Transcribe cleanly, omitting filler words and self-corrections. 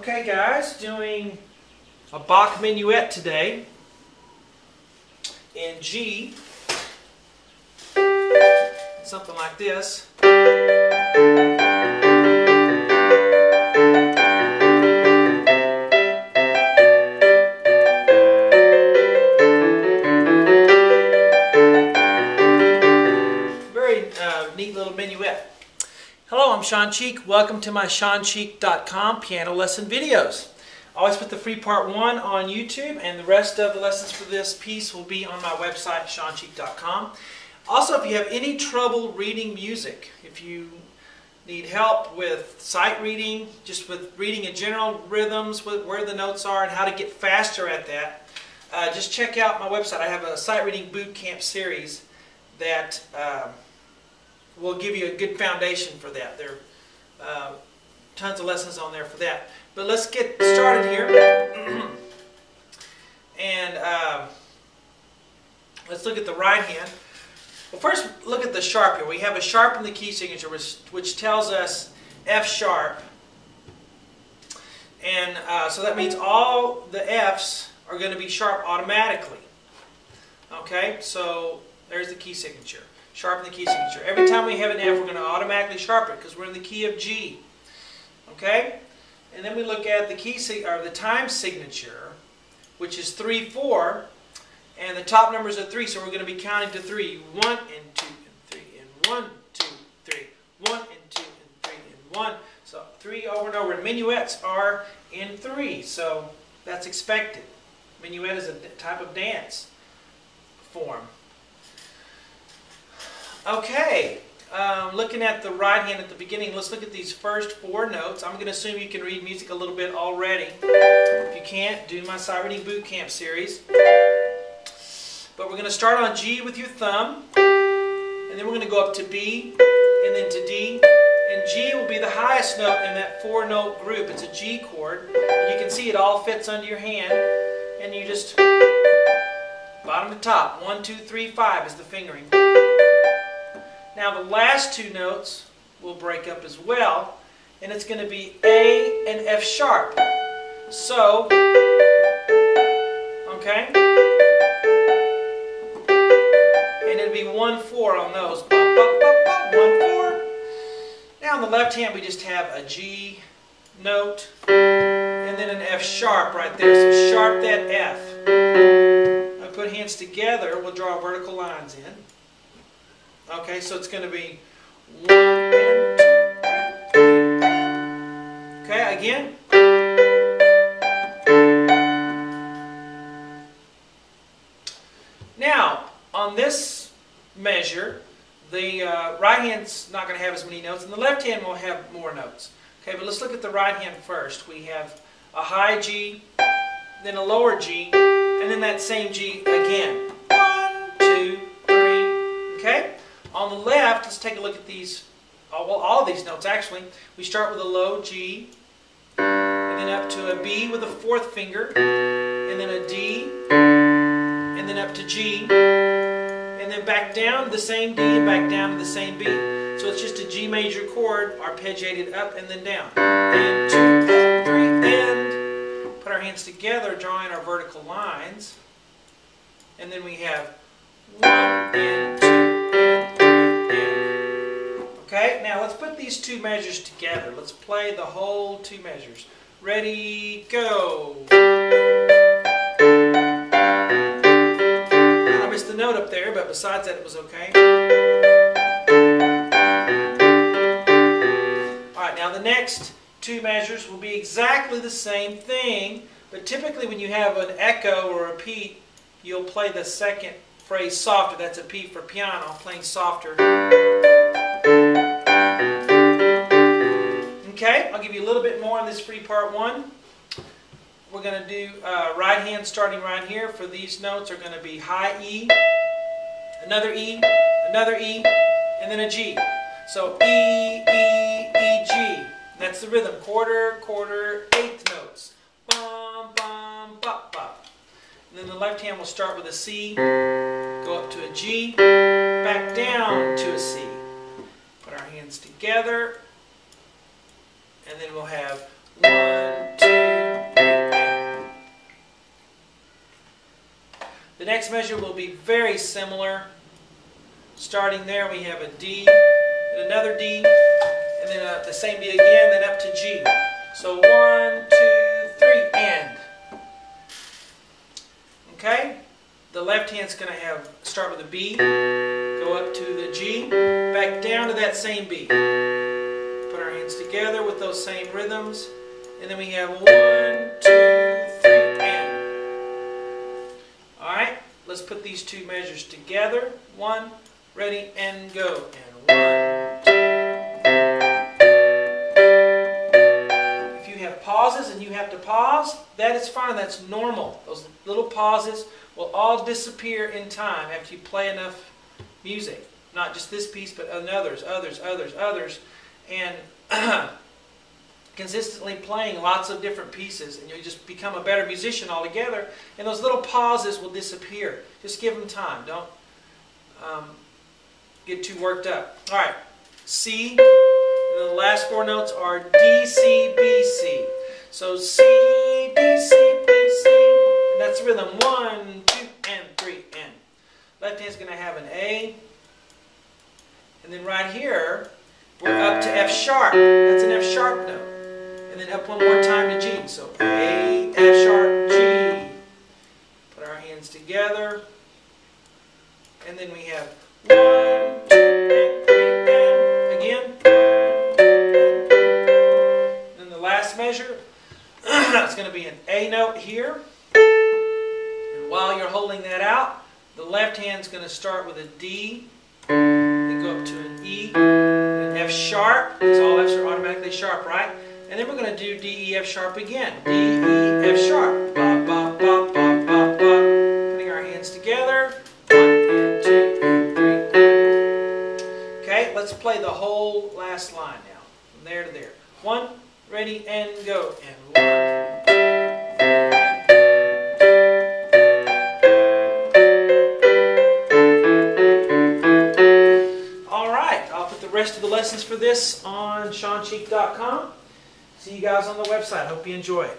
Okay guys, doing a Bach Minuet today in G, something like this. Very neat little minuet. Hello, I'm Sean Cheek. Welcome to my SeanCheek.com piano lesson videos. I always put the free part 1 on YouTube, and the rest of the lessons for this piece will be on my website, SeanCheek.com. Also, if you have any trouble reading music, if you need help with sight reading, just with reading in general, rhythms, where the notes are, and how to get faster at that, just check out my website. I have a sight reading boot camp series that will give you a good foundation for that. There are tons of lessons on there for that. But let's get started here. And let's look at the right hand. Well, first look at the sharp here. We have a sharp in the key signature, which tells us F sharp. And so that means all the Fs are going to be sharp automatically. Okay, so there's the key signature. Sharpen the key signature. Every time we have an F, we're going to automatically sharpen it because we're in the key of G. Okay? And then we look at the key or the time signature, which is 3/4, and the top numbers are 3, so we're going to be counting to 3. 1 and 2 and 3 and 1, 2, 3. 1 and 2 and 3 and 1. So 3 over and over. And minuets are in 3, so that's expected. Minuet is a type of dance form. Okay, looking at the right hand at the beginning, let's look at these first 4 notes. I'm going to assume you can read music a little bit already. If you can't, do my sight reading boot camp series. But we're going to start on G with your thumb, and then we're going to go up to B, and then to D, and G will be the highest note in that 4-note group. It's a G chord, and you can see it all fits under your hand, and you just bottom to top. 1, 2, 3, 5 is the fingering. Now the last 2 notes will break up as well, and it's going to be A and F sharp. So, okay, and it'll be 1/4 on those. 1/4. Now on the left hand we just have a G note and then an F sharp right there. So sharp that F. I put hands together. We'll draw vertical lines in. Okay, so it's going to be 1 and 2, 3. Okay, again. Now, on this measure, the right hand's not going to have as many notes, and the left hand will have more notes. Okay, but let's look at the right hand first. We have a high G, then a lower G, and then that same G again. 1, 2, 3. Okay? On the left, let's take a look at these, well, all of these notes actually. We start with a low G, and then up to a B with a 4th finger, and then a D, and then up to G, and then back down to the same D and back down to the same B. So it's just a G major chord, arpeggiated up and then down. And 2, 3, and put our hands together, drawing our vertical lines, and then we have 1 and 2. Okay, now let's put these 2 measures together. Let's play the whole 2 measures. Ready, go. I missed the note up there, but besides that it was okay. Alright, now the next 2 measures will be exactly the same thing, but typically when you have an echo or a repeat, you'll play the second phrase softer. That's a P for piano, playing softer. Okay, I'll give you a little bit more on this free part 1. We're going to do right hand starting right here. For these notes are going to be high E, another E, and then a G. So E, E, E, G. That's the rhythm. Quarter, quarter, 8th notes. Bum, bum, bop, bop. And then the left hand will start with a C, go up to a G, back down to a C. Put our hands together. And then we'll have 1, 2, The next measure will be very similar. Starting there, we have a D, and another D, and then the same D again, then up to G. So 1, 2, 3, and. Okay? The left hand's going to start with a B, go up to the G, back down to that same B. Put our hands together with those same rhythms, and then we have 1, 2, 3, and. Alright, let's put these two measures together. 1, ready, and go. And 1, 2. If you have pauses and you have to pause, that is fine. That's normal. Those little pauses will all disappear in time after you play enough music. Not just this piece, but others. And consistently playing lots of different pieces, and you'll just become a better musician altogether, and those little pauses will disappear. Just give them time. Don't get too worked up. Alright, C, and the last four notes are D, C, B, C. So C, D, C, B, C, and that's the rhythm. 1, 2, and 3, and. Left hand's going to have an A, and then right here, we're up to F sharp. That's an F sharp note. And then up one more time to G. So A, F sharp, G. Put our hands together. And then we have 1, 2, and 3, and again. Then the last measure, it's going to be an A note here. And while you're holding that out, the left hand's going to start with a D, then go up to an E, an F sharp, because all F's are automatically sharp, right? And then we're going to do D, E, F sharp again. D, E, F sharp. Ba, ba, ba, ba, ba, ba. Putting our hands together. 1, and 2, and 3, and. Okay, let's play the whole last line now. From there to there. 1, ready, and go. And 1. Rest of the lessons for this on SeanCheek.com. See you guys on the website. Hope you enjoy it.